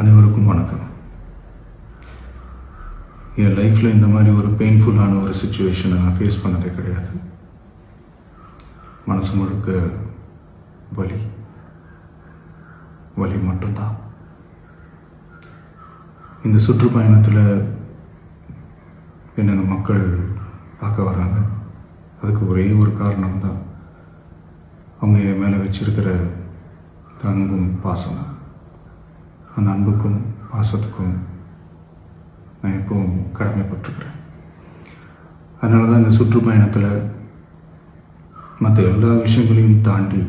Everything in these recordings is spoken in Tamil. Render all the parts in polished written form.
அனைவருக்கும் வணக்கம். என் லைஃப்பில் இந்த மாதிரி ஒரு பெயின்ஃபுல்லான ஒரு சுச்சுவேஷனை நான் ஃபேஸ் பண்ணதே கிடையாது. மனசு முழுக்க வலி வலி மட்டும்தான். இந்த சுற்றுப்பயணத்தில் என்னென்ன மக்கள் பார்க்க வராங்க, அதுக்கு ஒரே ஒரு காரணம் தான், அவங்க என் மேலே வச்சிருக்கிற அன்பும் பாசம். அந்த அன்புக்கும் பாசத்துக்கும் நான் எப்பவும் கடமைப்பட்டிருக்கிறேன். அதனால தான் இந்த சுற்றுப்பயணத்தில் மற்ற எல்லா விஷயங்களையும் தாண்டி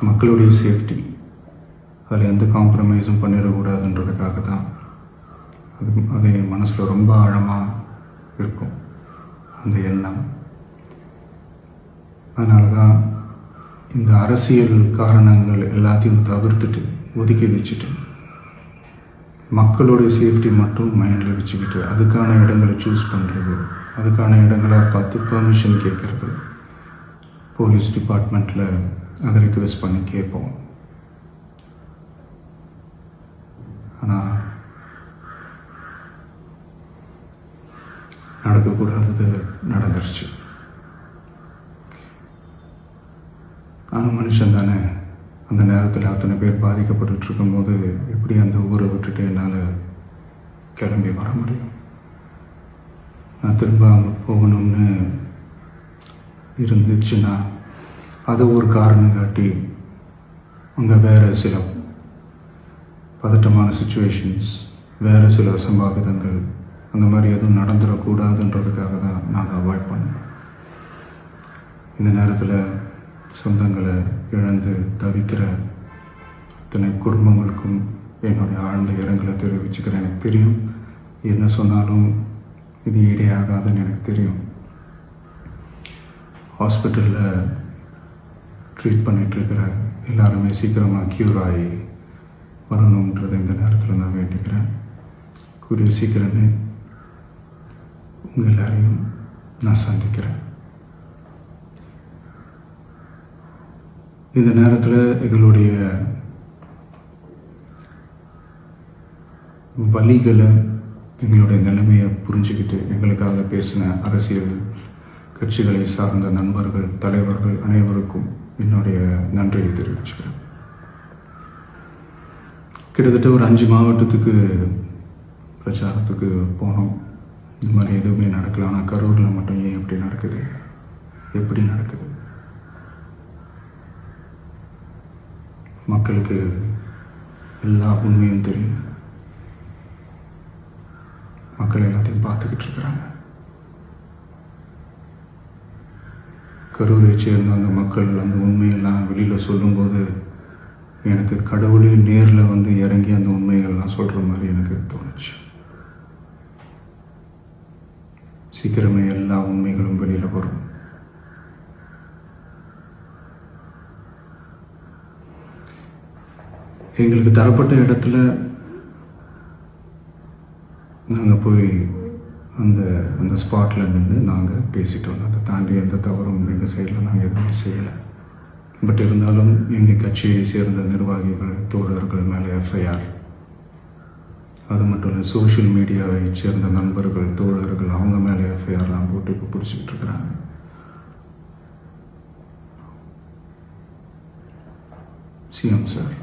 மக்களுடைய சேஃப்டி, அதில் எந்த காம்ப்ரமைஸும் பண்ணிடக்கூடாதுன்றதுக்காக தான் அது என் மனசில் ரொம்ப ஆழமாக இருக்கும் அந்த எண்ணம். அதனால தான் இந்த அரசியல் காரணங்கள் எல்லாத்தையும் தவிர்த்துட்டு ஒதுக்கி வச்சுட்டு மக்களுடைய சேஃப்டி மட்டும் மைண்டில் வச்சுக்கிட்டு அதுக்கான இடங்களை சூஸ் பண்ணுறது, அதுக்கான இடங்களை பார்த்து பெர்மிஷன் கேட்குறது, போலீஸ் டிபார்ட்மெண்ட்டில் அதை ரிக்வெஸ்ட் பண்ணி கேட்போம். ஆனால் நடக்கக்கூடாதது நடந்துருச்சு. ஆனால் மனுஷன் தானே, அந்த நேரத்தில் அத்தனை பேர் பாதிக்கப்பட்டு இருக்கும்போது எப்படி அந்த ஊரை விட்டுட்டு என்னால் கிளம்பி வர முடியும்? நான் திரும்ப அங்கே போகணும்னு இருந்துச்சுன்னா அதை ஒரு காரணம் காட்டி அங்கே வேறு சில பதட்டமான சுச்சுவேஷன்ஸ், வேறு சில அசம்பாவிதங்கள் அந்த மாதிரி எதுவும் நடந்துடக்கூடாதுன்றதுக்காக தான் நாங்கள் அவாய்ட் பண்ணோம். இந்த நேரத்தில் சொந்தங்களை இழந்து தவிக்கிற அத்தனை குடும்பங்களுக்கும் என்னுடைய ஆழ்ந்த இரங்கலை தெரிவிச்சுக்கிறேன். எனக்கு தெரியும், என்ன சொன்னாலும் இது ஈடேயாகாதுன்னு எனக்கு தெரியும். ஹாஸ்பிட்டலில் ட்ரீட் பண்ணிகிட்ருக்கிற எல்லாருமே சீக்கிரமாக க்யூர் ஆகி வரணுன்றதை இந்த நேரத்தில் நான் வேண்டிக்கிறேன். கூடிய சீக்கிரமே உங்கள் எல்லாரையும் நான் சந்திக்கிறேன். இந்த நேரத்தில் எங்களுடைய வலிகளை, எங்களுடைய நிலைமையை புரிஞ்சுக்கிட்டு எங்களுக்காக பேசின அரசியல் கட்சிகளை சார்ந்த நண்பர்கள், தலைவர்கள் அனைவருக்கும் என்னுடைய நன்றியை தெரிவிச்சுக்கிறேன். கிட்டத்தட்ட ஒரு 5 மாவட்டத்துக்கு பிரச்சாரத்துக்கு போனோம். இந்த மாதிரி எதுவுமே நடக்கல. ஆனால் கரூரில் மட்டும் ஏன் எப்படி நடக்குது, எப்படி நடக்குது? மக்களுக்கு எல்லா உண்மையும் தெரியும். மக்கள் எல்லாத்தையும் பார்த்துக்கிட்டு இருக்கிறாங்க. கரூரை சேர்ந்த அந்த மக்கள் அந்த உண்மையெல்லாம் வெளியில் சொல்லும்போது எனக்கு கடவுளே நேரில் வந்து இறங்கி அந்த உண்மைகள்லாம் சொல்கிற மாதிரி எனக்கு தோணுச்சு. சீக்கிரமே எல்லா உண்மைகளும் வெளியில் வரும். எங்களுக்கு தரப்பட்ட இடத்துல நாங்கள் போய் அந்த ஸ்பாட்டில் நின்று நாங்கள் பேசிட்டோம். அதை தாண்டி எந்த தவறும் எங்கள் சைடில் நாங்கள் எதுவுமே செய்யலை. பட் இருந்தாலும் எங்கள் கட்சியை சேர்ந்த நிர்வாகிகள், தோழர்கள் மேலே எஃப்ஐஆர், அது மட்டும் இல்லை சோஷியல் மீடியாவை சேர்ந்த நண்பர்கள், தோழர்கள் அவங்க மேலே எஃப்ஐஆர்லாம் போட்டு இப்போ பிடிச்சிக்கிட்டு இருக்கிறாங்க. சிஎம் சார்,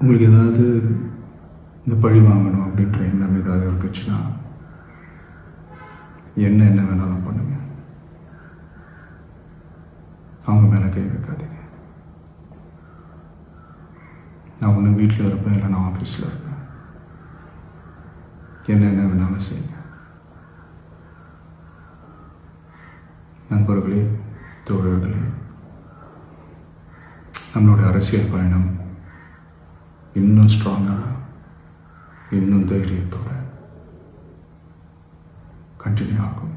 உங்களுக்கு ஏதாவது இந்த பழி வாங்கணும் அப்படின்ற எண்ணம் ஏதாவது இருந்துச்சுன்னா என்ன வேணாலும் பண்ணுங்க. அவங்க மேலே கை வைக்காதீங்க. நான் ஒன்று வீட்டில் இருப்பேன், இல்லை நான் ஆஃபீஸில் இருப்பேன். என்ன வேணாலும் செய்யுங்க. நண்பர்களே, தோழர்களே, நம்மளோட அரசியல் பயணம் இன்னும் ஸ்ட்ராங்காக, இன்னும் தைரியத்தோட கண்டினியூ ஆகும்.